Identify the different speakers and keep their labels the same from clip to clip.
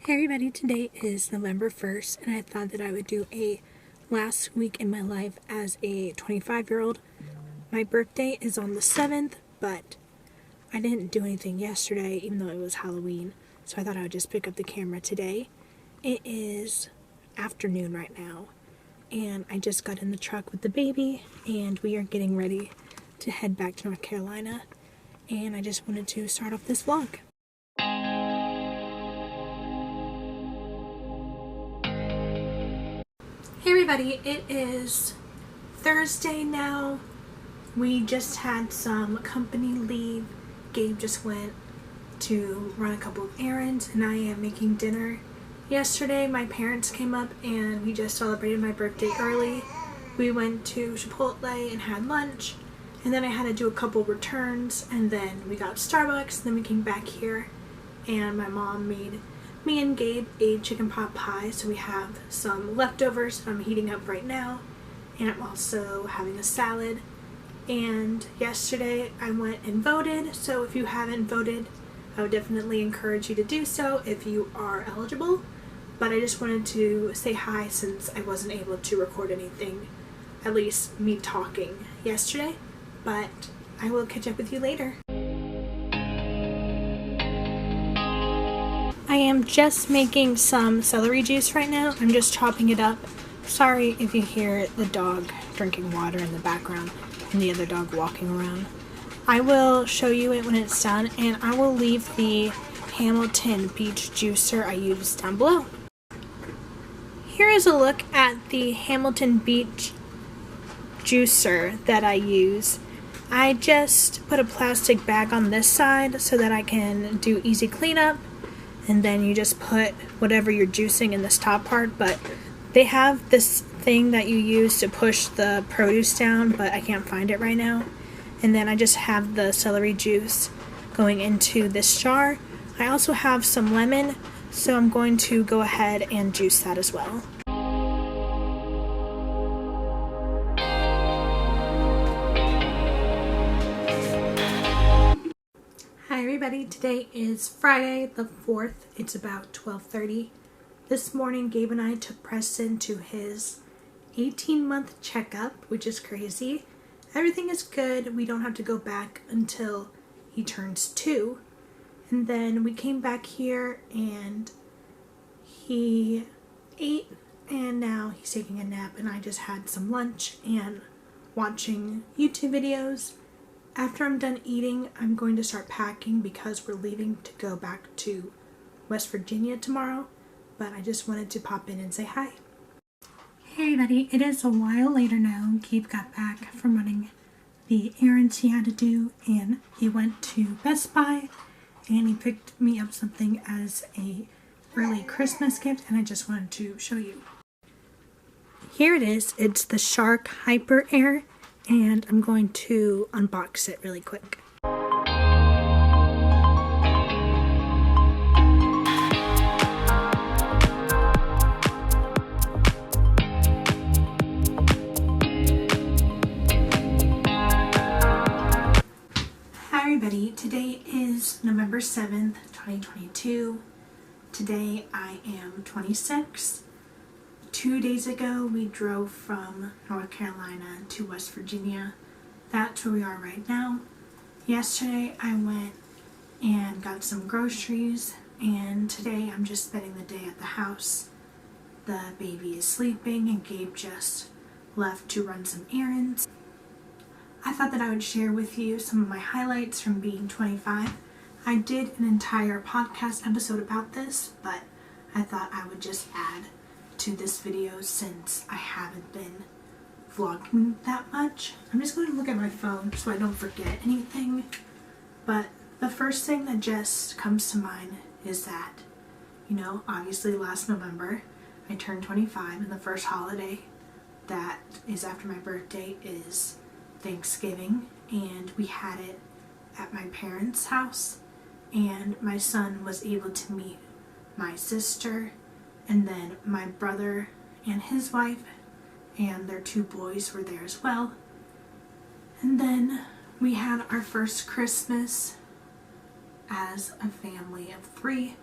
Speaker 1: Hey everybody, today is November 1st and I thought that I would do a last week in my life as a 25-year-old. My birthday is on the 7th, but I didn't do anything yesterday even though it was Halloween, so I thought I would just pick up the camera today. It is afternoon right now and I just got in the truck with the baby and we are getting ready to head back to North Carolina, and I just wanted to start off this vlog. Hey everybody, it is Thursday now. We just had some company leave. Gabe just went to run a couple of errands and I am making dinner. Yesterday my parents came up and we just celebrated my birthday early. We went to Chipotle and had lunch, and then I had to do a couple returns, and then we got Starbucks, and then we came back here and my mom made me and Gabe a chicken pot pie, so we have some leftovers I'm heating up right now, and I'm also having a salad. And yesterday I went and voted, so if you haven't voted, I would definitely encourage you to do so if you are eligible. But I just wanted to say hi since I wasn't able to record anything, at least me talking yesterday, but I will catch up with you later. I am just making some celery juice right now. I'm just chopping it up. Sorry if you hear the dog drinking water in the background and the other dog walking around. I will show you it when it's done, and I will leave the Hamilton Beach juicer I use down below. Here is a look at the Hamilton Beach juicer that I use. I just put a plastic bag on this side so that I can do easy cleanup. And then you just put whatever you're juicing in this top part, but they have this thing that you use to push the produce down, but I can't find it right now. And then I just have the celery juice going into this jar. I also have some lemon, so I'm going to go ahead and juice that as well. Hi everybody, today is Friday the 4th. It's about 12:30. This morning Gabe and I took Preston to his 18-month checkup, which is crazy. Everything is good. We don't have to go back until he turns 2. And then we came back here and he ate, and now he's taking a nap, and I just had some lunch and watching YouTube videos. After I'm done eating, I'm going to start packing because we're leaving to go back to West Virginia tomorrow, but I just wanted to pop in and say hi. Hey everybody, it is a while later now. Gabe got back from running the errands he had to do, and he went to Best Buy and he picked me up something as a early Christmas gift, and I just wanted to show you. Here it is. It's the Shark Hyper Air, and I'm going to unbox it really quick. Hi everybody, today is November 7th, 2022. Today I am 26. 2 days ago, we drove from North Carolina to West Virginia. That's where we are right now. Yesterday, I went and got some groceries, and today I'm just spending the day at the house. The baby is sleeping, and Gabe just left to run some errands. I thought that I would share with you some of my highlights from being 25. I did an entire podcast episode about this, but I thought I would just add to this video since I haven't been vlogging that much. I'm just going to look at my phone so I don't forget anything. But the first thing that just comes to mind is that, obviously last November I turned 25, and the first holiday that is after my birthday is Thanksgiving, and we had it at my parents' house, and my son was able to meet my sister, and then my brother and his wife and their 2 boys were there as well. And then we had our first Christmas as a family of 3.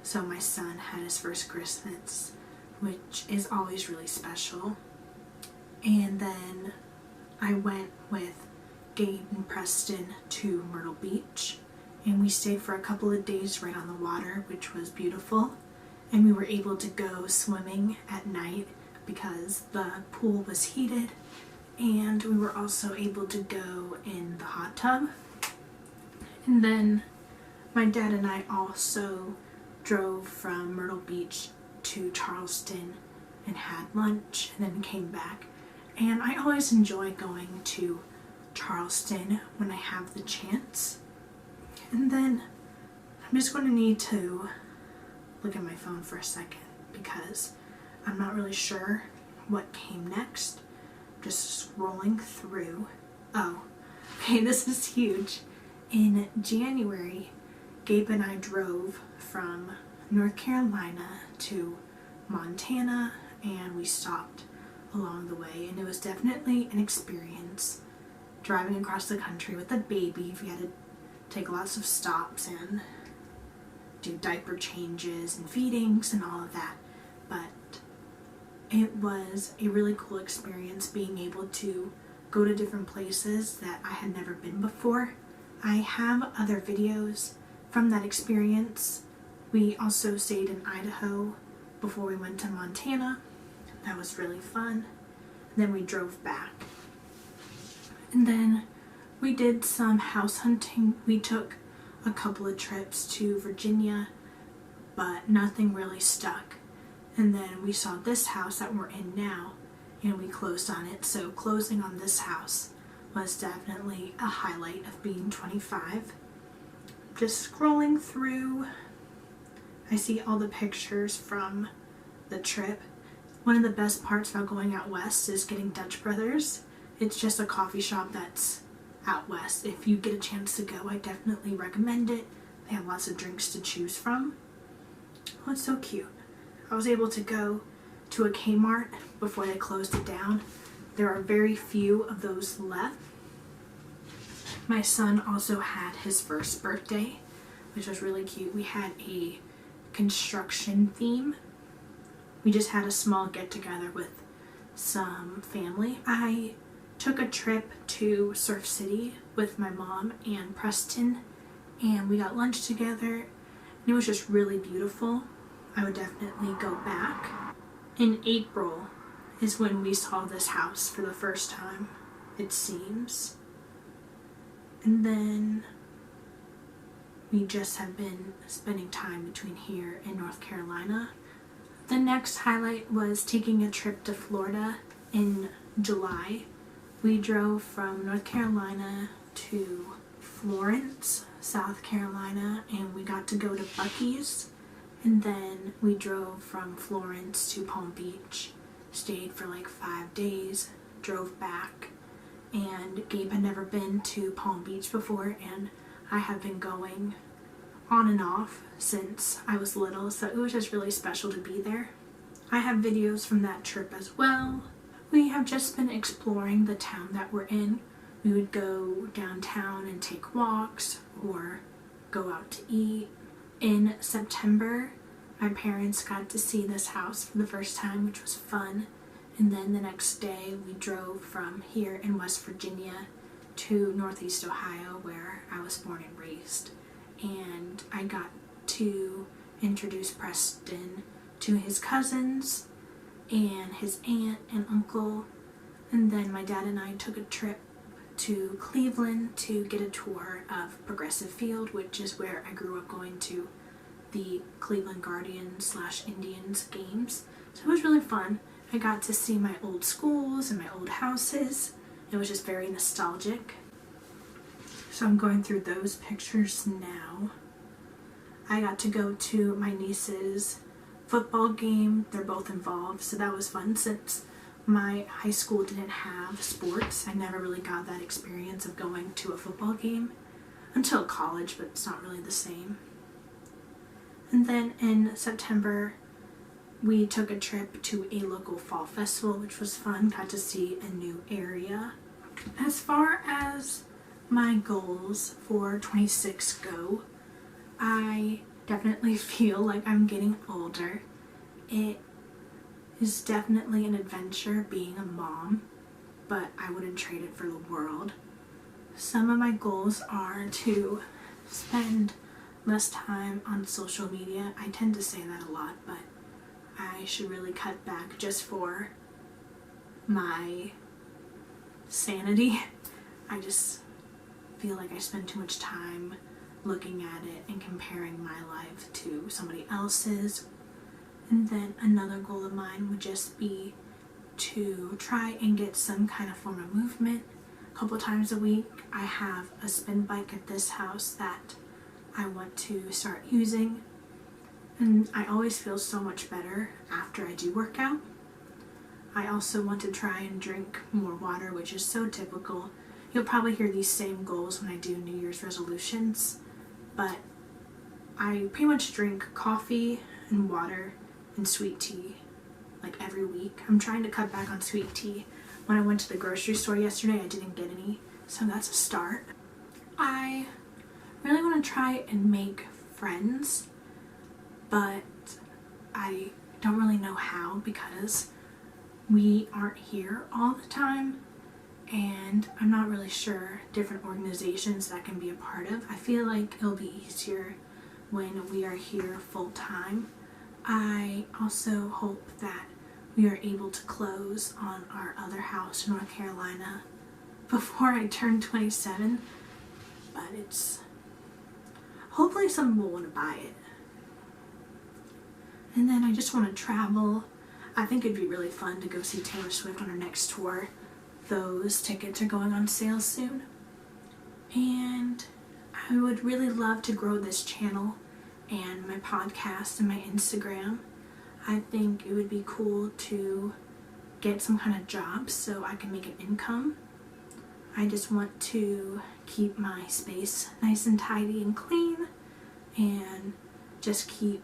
Speaker 1: So my son had his first Christmas, which is always really special. And then I went with Gabe and Preston to Myrtle Beach, and we stayed for a couple of days right on the water, which was beautiful. And we were able to go swimming at night because the pool was heated, and we were also able to go in the hot tub. And then my dad and I also drove from Myrtle Beach to Charleston and had lunch and then came back. And I always enjoy going to Charleston when I have the chance. And then I'm just going to need to look at my phone for a second because I'm not really sure what came next. Just scrolling through. Oh, okay, this is huge. In January, Gabe and I drove from North Carolina to Montana, and we stopped along the way, and it was definitely an experience driving across the country with a baby. We had to take lots of stops and do diaper changes and feedings and all of that, but it was a really cool experience being able to go to different places that I had never been before. I have other videos from that experience. We also stayed in Idaho before we went to Montana. That was really fun. Then we drove back. And then we did some house hunting. We took a couple of trips to Virginia, but nothing really stuck. And then we saw this house that we're in now, and we closed on it. So closing on this house was definitely a highlight of being 25. Just scrolling through, I see all the pictures from the trip. One of the best parts about going out west is getting Dutch Brothers. It's just a coffee shop that's out west. If you get a chance to go, I definitely recommend it. They have lots of drinks to choose from. Oh, it's so cute. I was able to go to a Kmart before they closed it down. There are very few of those left. My son also had his first birthday, which was really cute. We had a construction theme. We just had a small get-together with some family. I took a trip to Surf City with my mom and Preston, and we got lunch together, and it was just really beautiful. I would definitely go back. In April is when we saw this house for the first time, it seems. And then we just have been spending time between here and North Carolina. The next highlight was taking a trip to Florida in July. We drove from North Carolina to Florence, South Carolina, and we got to go to Buc-ee's. And then we drove from Florence to Palm Beach, stayed for like 5 days, drove back, and Gabe had never been to Palm Beach before, and I have been going on and off since I was little, so it was just really special to be there. I have videos from that trip as well. We have just been exploring the town that we're in. We would go downtown and take walks or go out to eat. In September, my parents got to see this house for the first time, which was fun. And then the next day, we drove from here in West Virginia to Northeast Ohio, where I was born and raised. And I got to introduce Preston to his cousins and his aunt and uncle. And then my dad and I took a trip to Cleveland to get a tour of Progressive Field, which is where I grew up going to the Cleveland Guardians / Indians games. So it was really fun. I got to see my old schools and my old houses. It was just very nostalgic. So I'm going through those pictures now. I got to go to my niece's football game. They're both involved, so that was fun since my high school didn't have sports. I never really got that experience of going to a football game until college, but it's not really the same. And then in September, we took a trip to a local fall festival, which was fun. Got to see a new area. As far as my goals for 26 go, I definitely feel like I'm getting older. It is definitely an adventure being a mom, but I wouldn't trade it for the world. Some of my goals are to spend less time on social media. I tend to say that a lot, but I should really cut back just for my sanity. I just feel like I spend too much time looking at it and comparing my life to somebody else's. And then another goal of mine would just be to try and get some kind of form of movement. A couple times a week I have a spin bike at this house that I want to start using, and I always feel so much better after I do work out. I also want to try and drink more water, which is so typical. You'll probably hear these same goals when I do New Year's resolutions, but I pretty much drink coffee and water and sweet tea like every week. I'm trying to cut back on sweet tea. When I went to the grocery store yesterday, I didn't get any, so that's a start. I really want to try and make friends, but I don't really know how because we aren't here all the time, and I'm not really sure different organizations that I can be a part of. I feel like it'll be easier when we are here full time. I also hope that we are able to close on our other house in North Carolina before I turn 27, but it's hopefully someone will want to buy it. And then I just want to travel. I think it'd be really fun to go see Taylor Swift on her next tour. Those tickets are going on sale soon. And I would really love to grow this channel and my podcast and my Instagram. I think it would be cool to get some kind of job so I can make an income. I just want to keep my space nice and tidy and clean, and just keep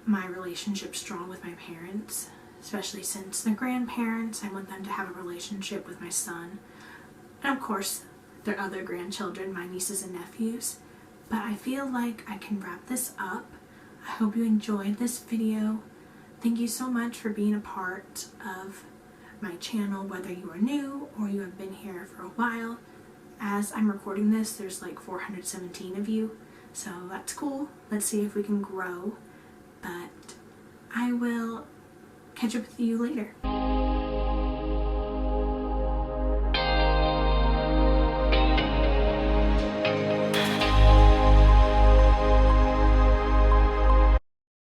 Speaker 1: my relationship strong with my parents, especially since they're grandparents. I want them to have a relationship with my son, and of course their other grandchildren, my nieces and nephews. But I feel like I can wrap this up. I hope you enjoyed this video. Thank you so much for being a part of my channel, whether you are new or you have been here for a while. As I'm recording this, there's like 417 of you, so that's cool. Let's see if we can grow, but I will catch up with you later.